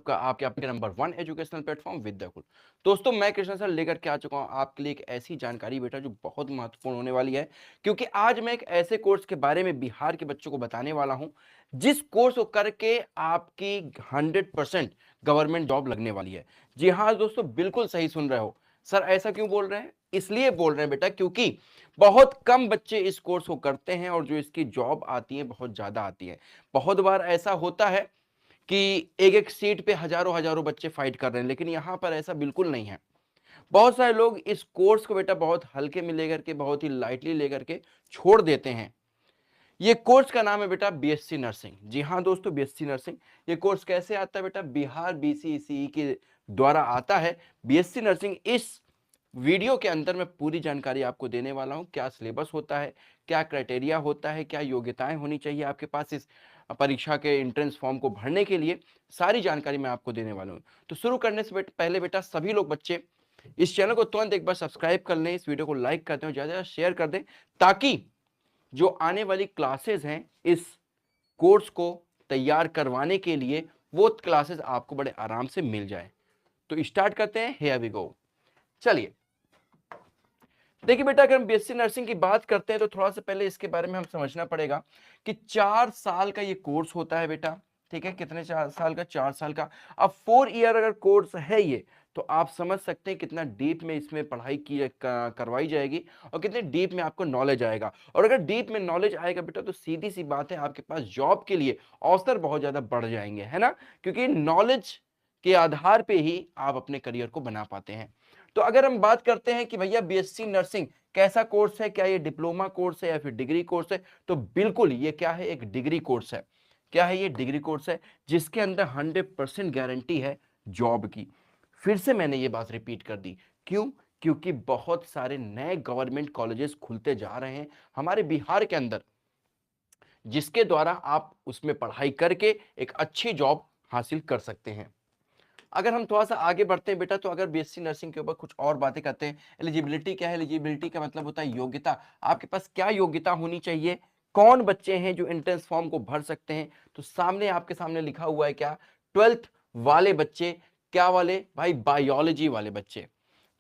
सबका आपके आपके नंबर 1 एजुकेशनल प्लेटफॉर्म विद्याकुल। दोस्तों मैं कृष्ण सर लेकर के आ चुका हूं आपके लिए एक ऐसी जानकारी बेटा जो बहुत महत्वपूर्ण होने वाली है, क्योंकि आज मैं एक ऐसे कोर्स के बारे में बिहार के बच्चों को बताने वाला हूं जिस कोर्स को करके आपकी 100% गवर्नमेंट जॉब लगने वाली है। जी हाँ दोस्तों, बिल्कुल सही सुन रहे हो। सर ऐसा क्यों बोल रहे हैं? इसलिए बोल रहे हैं बेटा क्योंकि बहुत कम बच्चे इस कोर्स को करते हैं और जो इसकी जॉब आती है बहुत ज्यादा आती है। बहुत बार ऐसा होता है कि एक-एक सीट पे हजारों-हजारों बच्चे फाइट कर रहे हैं, लेकिन यहाँ पर ऐसा बिल्कुल नहीं है। बहुत सारे लोग इस कोर्स को बेटा बहुत हल्के में लेकर के, बहुत ही लाइटली लेकर के छोड़ देते हैं। ये कोर्स का नाम है बेटा बीएससी नर्सिंग। जी हाँ दोस्तों, बीएससी नर्सिंग। ये कोर्स कैसे आता है बेटा? बिहार बीसीईसी के द्वारा आता है। बीएससी नर्सिंग इस वीडियो के अंदर मैं पूरी जानकारी आपको देने वाला हूं। क्या सिलेबस होता है, क्या क्राइटेरिया होता है, क्या योग्यताएं होनी चाहिए आपके पास इस परीक्षा के एंट्रेंस फॉर्म को भरने के लिए, सारी जानकारी मैं आपको देने वाला हूं। तो शुरू करने से पहले बेटा सभी लोग बच्चे इस चैनल को तुरंत एक बार सब्सक्राइब कर लें, इस वीडियो को लाइक करते हैं, ज्यादा से ज्यादा शेयर कर दें, ताकि जो आने वाली क्लासेस हैं इस कोर्स को तैयार करवाने के लिए वो क्लासेस आपको बड़े आराम से मिल जाए। तो स्टार्ट करते हैं, हियर वी गो। चलिए देखिए बेटा, अगर हम बीएससी नर्सिंग की बात करते हैं तो थोड़ा सा पहले इसके बारे में हम समझना पड़ेगा कि 4 साल का ये कोर्स होता है बेटा। ठीक है, कितने 4 साल का? 4 साल का। अब 4 ईयर अगर कोर्स है ये, तो आप समझ सकते हैं कितना डीप में इसमें पढ़ाई की करवाई जाएगी और कितने डीप में आपको नॉलेज आएगा। और अगर डीप में नॉलेज आएगा बेटा तो सीधी सी बात है, आपके पास जॉब के लिए अवसर बहुत ज्यादा बढ़ जाएंगे, है ना? क्योंकि नॉलेज के आधार पे ही आप अपने करियर को बना पाते हैं। तो अगर हम बात करते हैं कि भैया बीएससी नर्सिंग कैसा कोर्स है, क्या ये डिप्लोमा कोर्स है या फिर डिग्री कोर्स है, तो बिल्कुल ये क्या है? एक डिग्री कोर्स है। क्या है ये? डिग्री कोर्स है जिसके अंदर 100% गारंटी है जॉब की। फिर से मैंने ये बात रिपीट कर दी। क्यों? क्योंकि बहुत सारे नए गवर्नमेंट कॉलेजेस खुलते जा रहे हैं हमारे बिहार के अंदर, जिसके द्वारा आप उसमें पढ़ाई करके एक अच्छी जॉब हासिल कर सकते हैं। अगर हम थोड़ा सा आगे बढ़ते हैं बेटा, तो अगर बीएससी नर्सिंग के ऊपर कुछ और बातें करते हैं। एलिजिबिलिटी क्या है? एलिजिबिलिटी का मतलब होता है योग्यता। आपके पास क्या योग्यता होनी चाहिए? कौन बच्चे हैं जो एंट्रेंस फॉर्म को भर सकते हैं? तो सामने आपके सामने लिखा हुआ है क्या? 12th वाले बच्चे। क्या वाले भाई? बायोलॉजी वाले बच्चे।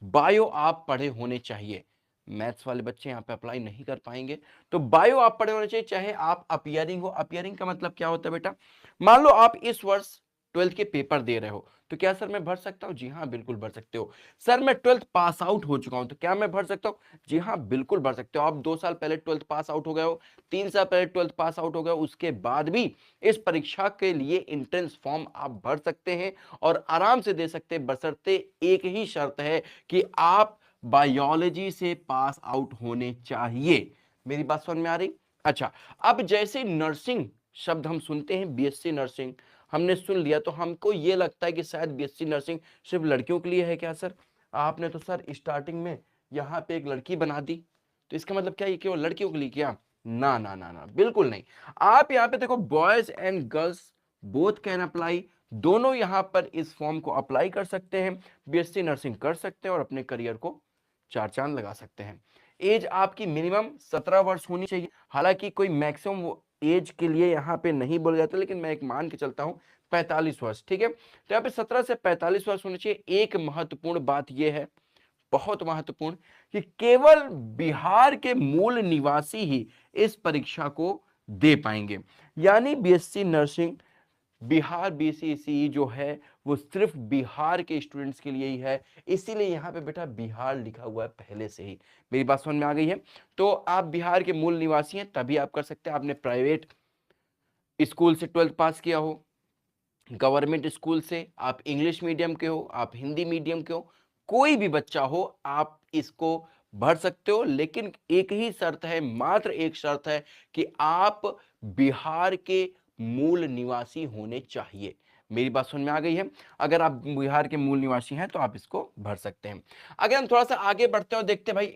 बायो आप पढ़े होने चाहिए। मैथ्स वाले बच्चे यहाँ पे अप्लाई नहीं कर पाएंगे। तो बायो आप पढ़े होने चाहिए, चाहे आप अपियरिंग हो। अपियरिंग का मतलब क्या होता है बेटा? मान लो आप इस वर्ष 12th के पेपर दे रहे हो, तो क्या सर मैं भर सकता हूं? जी हाँ बिल्कुल भर सकते हो। सर मैं 12th पास आउट हो चुका हूं, तो क्या मैं भर सकता हूं? जी हाँ बिल्कुल भर सकते हो। आप 2 साल पहले 12th पास आउट हो गए हो, 3 साल पहले 12th पास आउट हो गए हो, उसके बाद भी इस परीक्षा के लिए एंट्रेंस फॉर्म आप भर सकते हैं और आराम से दे सकते हैं, बशर्ते एक ही शर्त है कि आप बायोलॉजी से पास आउट होने चाहिए। मेरी बात समझ में आ रही? अच्छा, अब जैसे नर्सिंग शब्द हम सुनते हैं, बीएससी नर्सिंग हमने सुन लिया, तो हमको ये लगता है कि शायद बीएससी नर्सिंग सिर्फ लड़कियों के लिए है। क्या सर? आपने तो सर स्टार्टिंग में यहाँ पे एक लड़की बना दी, तो इसका मतलब क्या ये केवल लड़कियों के लिए? क्या? ना ना ना ना, बिल्कुल नहीं। आप यहाँ पे देखो, boys and girls both can apply. दोनों यहाँ पर इस फॉर्म को अप्लाई कर सकते हैं, बीएससी नर्सिंग कर सकते हैं और अपने करियर को चार चांद लगा सकते हैं। एज आपकी मिनिमम 17 वर्ष होनी चाहिए। हालांकि कोई मैक्सिमम एज के लिए यहाँ पे नहीं बोला जाता, लेकिन मैं एक मान के चलता हूँ 45 वर्ष। ठीक है, तो यहाँ पे 17 से 45 वर्ष होनी चाहिए। एक महत्वपूर्ण बात यह है, बहुत महत्वपूर्ण, कि केवल बिहार के मूल निवासी ही इस परीक्षा को दे पाएंगे। यानी बीएससी नर्सिंग बिहार बीसीसी जो है वो सिर्फ बिहार के स्टूडेंट्स के लिए ही है, इसीलिए यहाँ पे बेटा बिहार लिखा हुआ है पहले से ही। मेरी बात समझ में आ गई है? तो आप बिहार के मूल निवासी हैं तभी आप कर सकते हैं। आपने प्राइवेट स्कूल से 12th पास किया हो, गवर्नमेंट स्कूल से, आप इंग्लिश मीडियम के हो, आप हिंदी मीडियम के हो, कोई भी बच्चा हो, आप इसको भर सकते हो। लेकिन एक ही शर्त है, मात्र एक शर्त है, कि आप बिहार के मूल निवासी होने चाहिए। मेरी बात समझ में आ गई है? अगर आप बिहार के मूल निवासी हैं तो आप इसको भर सकते हैं। अगर हम थोड़ा सा आगे बढ़ते हैं और देखते हैं भाई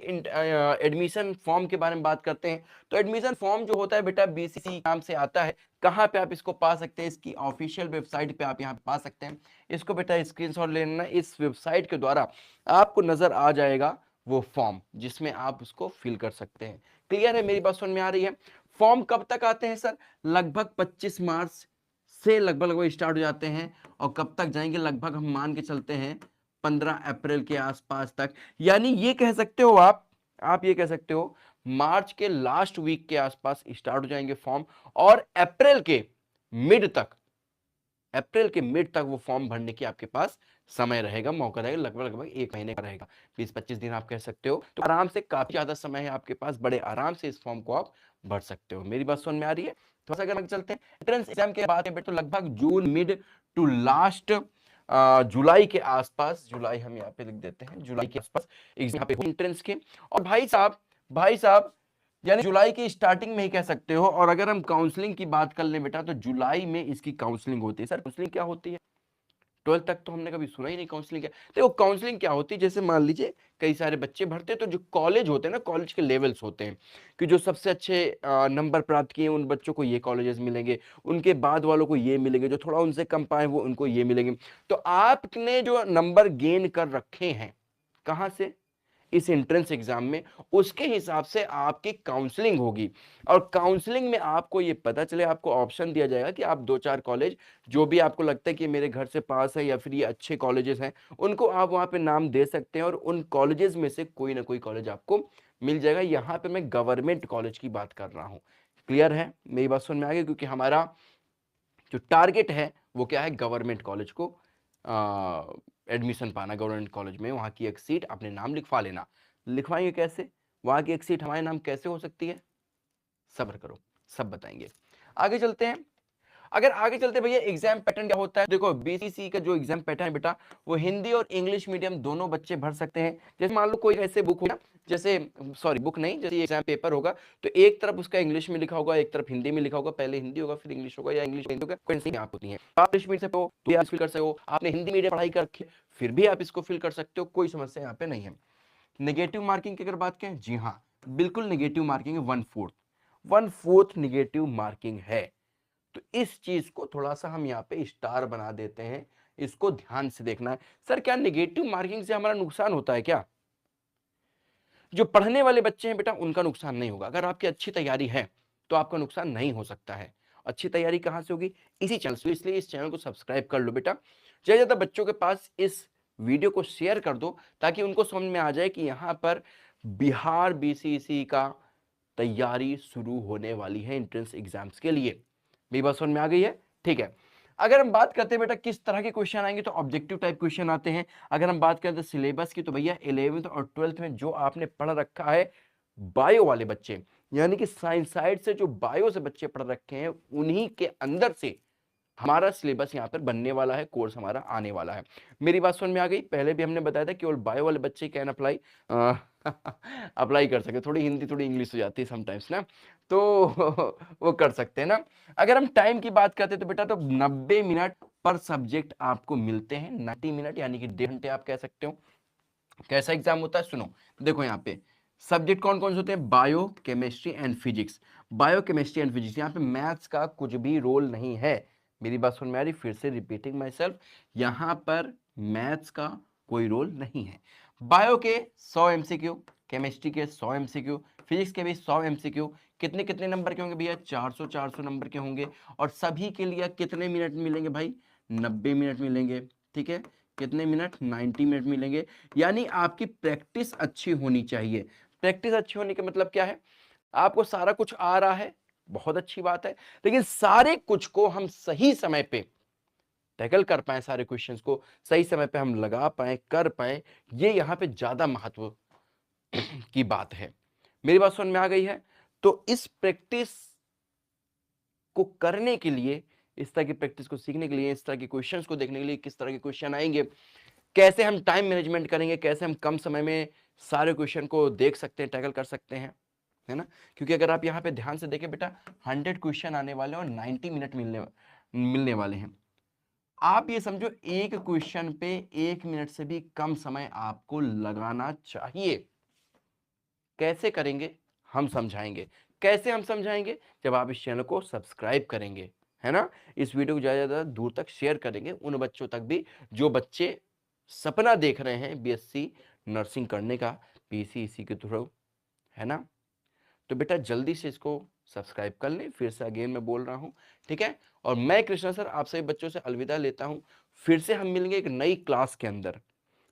एडमिशन फॉर्म के बारे में बात करते हैं, तो एडमिशन फॉर्म जो होता है बेटा बीसीसी नाम से आता है। कहाँ पे आप इसको पा सकते हैं? इसकी ऑफिशियल वेबसाइट पे आप यहाँ पे पा सकते हैं। इसको बेटा स्क्रीनशॉट ले लेना। इस वेबसाइट के द्वारा आपको नजर आ जाएगा वो फॉर्म, जिसमें आप उसको फिल कर सकते हैं। क्लियर है? मेरी बात समझ में आ रही है? फॉर्म कब तक आते हैं सर? लगभग 25 मार्च से लगभग लगभग स्टार्ट हो जाते हैं और कब तक जाएंगे, लगभग हम मान के चलते हैं 15 अप्रैल के आसपास तक। यानी ये कह सकते हो आप ये कह सकते हो मार्च के लास्ट वीक के आसपास स्टार्ट हो जाएंगे फॉर्म, और अप्रैल के मिड तक वो फॉर्म भरने की आपके पास समय रहेगा, मौका रहेगा, लगभग लगभग 1 महीने का रहेगा, 20-25 दिन आप कह सकते हो। तो आराम से काफी ज्यादा समय है आपके पास, बड़े आराम से इस फॉर्म को आप भर सकते हो। मेरी बात समझ में आ रही है? थोड़ा सा अगर चलते हैं एंट्रेंस एग्जाम के बात करें तो लगभग जून मिड टू लास्ट जुलाई के आसपास, जुलाई हम यहाँ पे लिख देते हैं, जुलाई के आसपास एग्जाम पे एंट्रेंस के। और भाई साहब यानी जुलाई की स्टार्टिंग में ही कह सकते हो। और अगर हम काउंसलिंग की बात कर लें बेटा तो जुलाई में इसकी काउंसलिंग होती है। सर काउंसलिंग क्या होती है? 12th तक तो हमने कभी सुना ही नहीं काउंसलिंग क्या। देखो काउंसलिंग क्या होती है, जैसे मान लीजिए कई सारे बच्चे भरते हैं तो जो कॉलेज होते हैं ना, कॉलेज के लेवल्स होते हैं कि जो सबसे अच्छे नंबर प्राप्त किए उन बच्चों को ये कॉलेजेस मिलेंगे, उनके बाद वालों को ये मिलेंगे, जो थोड़ा उनसे कम पाए वो उनको ये मिलेंगे। तो आपने जो नंबर गेन कर रखे हैं कहां से, इस एंट्रेंस एग्जाम में, उसके हिसाब से आपकी काउंसलिंग होगी। और काउंसलिंग में आपको ये पता चले, आपको ऑप्शन दिया जाएगा कि आप 2-4 कॉलेज जो भी आपको लगता है कि मेरे घर से पास है या फिर ये अच्छे कॉलेजेस हैं, उनको आप वहां पे नाम दे सकते हैं और उन कॉलेजेस में से कोई ना कोई कॉलेज आपको मिल जाएगा। यहां पे मैं गवर्नमेंट कॉलेज की बात कर रहा हूं। क्लियर है? मेरी बात समझ में आ गई? क्योंकि हमारा जो टारगेट है वो क्या है, गवर्नमेंट कॉलेज को एडमिशन पाना, गवर्नमेंट कॉलेज में वहां की एक सीट अपने नाम लिखवा लेना। लिखवाएंगे कैसे, वहां की एक सीट हमारे नाम कैसे हो सकती है, सब्र करो, सब बताएंगे। आगे चलते हैं। अगर आगे चलते भैया एग्जाम पैटर्न क्या होता है, देखो बीसीसी का जो एग्जाम पैटर्न है बेटा, वो हिंदी और इंग्लिश मीडियम दोनों बच्चे भर सकते हैं। जैसे मान लो कोई ऐसे बुक होगा, जैसे सॉरी बुक नहीं, जैसे एग्जाम पेपर होगा तो एक तरफ उसका इंग्लिश में लिखा होगा, एक तरफ हिंदी में लिखा होगा, पहले हिंदी होगा फिर इंग्लिश होगा, या इंग्लिश हिंदी होगा, कोई नहीं आप होती है। आप इंग्लिश मीडियम से हो तो आप फिल कर सकते हो, आपने हिंदी मीडियम पढ़ाई कर रखी है फिर भी आप इसको फिल कर सकते हो, कोई समस्या यहाँ पे नहीं है। नेगेटिव मार्किंग की अगर बात करें, जी हाँ बिल्कुल नेगेटिव मार्किंग है, 1/4 नेगेटिव मार्किंग है। तो इस चीज को थोड़ा सा हम यहाँ पे स्टार बना देते हैं, इसको ध्यान से देखना है। सर क्या नेगेटिव मार्किंग से हमारा नुकसान होता है क्या? जो पढ़ने वाले बच्चे हैं बेटा उनका नुकसान नहीं होगा, अगर आपकी अच्छी तैयारी है तो आपका नुकसान नहीं हो सकता है। अच्छी तैयारी कहां से होगी, इसी चैनल से, इसलिए इस चैनल को सब्सक्राइब कर लो बेटा। ज्यादा ज्यादा बच्चों के पास इस वीडियो को शेयर कर दो ताकि उनको समझ में आ जाए कि यहाँ पर बिहार बीसीसी का तैयारी शुरू होने वाली है एंट्रेंस एग्जाम्स के लिए। मेरी बात समझ में आ गई है? ठीक है। अगर हम बात करते हैं बेटा किस तरह के क्वेश्चन आएंगे, तो ऑब्जेक्टिव टाइप क्वेश्चन आते हैं। अगर हम बात करें तो सिलेबस की, तो भैया 11th और 12th में जो आपने पढ़ रखा है बायो वाले बच्चे, यानी कि साइंस साइड से जो बायो से बच्चे पढ़ रखे हैं उन्हीं के अंदर से हमारा सिलेबस यहाँ पर बनने वाला है, कोर्स हमारा आने वाला है। मेरी बात समझ में आ गई? पहले भी हमने बताया था केवल बायो वाले बच्चे कैन अप्लाई अप्लाई कर सकते, थोड़ी हिंदी थोड़ी इंग्लिश हो जाती है समटाइम्स ना, तो वो कर सकते हैं ना। अगर हम टाइम की बात करते हैं तो बेटा तो 90 मिनट पर सब्जेक्ट आपको मिलते हैं, 90 मिनट यानी कि 1.5 घंटे आप कह सकते हो। कैसा एग्जाम होता है सुनो, देखो यहाँ पे सब्जेक्ट कौन कौन से होते हैं, bio chemistry and physics. Bio chemistry and physics, यहाँ पे मैथ्स का कुछ भी रोल नहीं है। मेरी बात सुन में आ रही? फिर से रिपीटिंग माई सेल्फ, यहाँ पर मैथ्स का कोई रोल नहीं है। बायो के 100 एमसीक्यू, केमिस्ट्री के 100 एमसीक्यू, फिजिक्स के भी 100 एमसीक्यू। कितने कितने नंबर के होंगे भैया? 400 नंबर के होंगे। और सभी के लिए कितने मिनट मिलेंगे भाई? 90 मिनट मिलेंगे। ठीक है, कितने मिनट? 90 मिनट मिलेंगे। यानी आपकी प्रैक्टिस अच्छी होनी चाहिए। प्रैक्टिस अच्छी होने का मतलब क्या है? आपको सारा कुछ आ रहा है, बहुत अच्छी बात है, लेकिन सारे कुछ को हम सही समय पे टैकल कर पाए, सारे क्वेश्चंस को सही समय पे हम लगा पाए, कर पाए, ये यहां पे ज्यादा महत्व की बात है। मेरी बात समझ में आ गई है? तो इस प्रैक्टिस को करने के लिए, इस तरह की प्रैक्टिस को सीखने के लिए, इस तरह के क्वेश्चंस को देखने के लिए, किस तरह के क्वेश्चन आएंगे, कैसे हम टाइम मैनेजमेंट करेंगे, कैसे हम कम समय में सारे क्वेश्चन को देख सकते हैं, टैकल कर सकते हैं, है ना। क्योंकि अगर आप यहाँ पे ध्यान से देखें बेटा 100 क्वेश्चन आने वाले हैं और 90 मिनट मिलने वाले हैं। आप ये समझो एक क्वेश्चन पे 1 मिनट से भी कम समय आपको लगाना चाहिए। कैसे करेंगे हम समझाएंगे। कैसे हम समझाएंगे? जब आप इस चैनल को सब्सक्राइब करेंगे, है ना। इस वीडियो को ज्यादा ज्यादा दूर तक शेयर करेंगे, उन बच्चों तक भी जो बच्चे सपना देख रहे हैं बीएससी नर्सिंग करने का पीसीसी के थ्रू, है ना। तो बेटा जल्दी से इसको सब्सक्राइब कर लें। फिर से अगेन मैं बोल रहा हूँ, ठीक है। और मैं कृष्णा सर आप सभी बच्चों से अलविदा लेता हूँ। फिर से हम मिलेंगे एक नई क्लास के अंदर।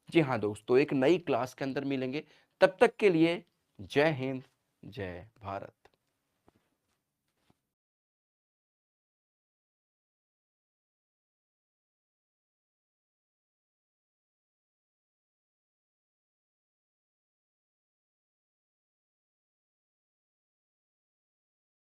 जी हाँ दोस्तों, एक नई क्लास के अंदर मिलेंगे। तब तक के लिए जय हिंद, जय भारत।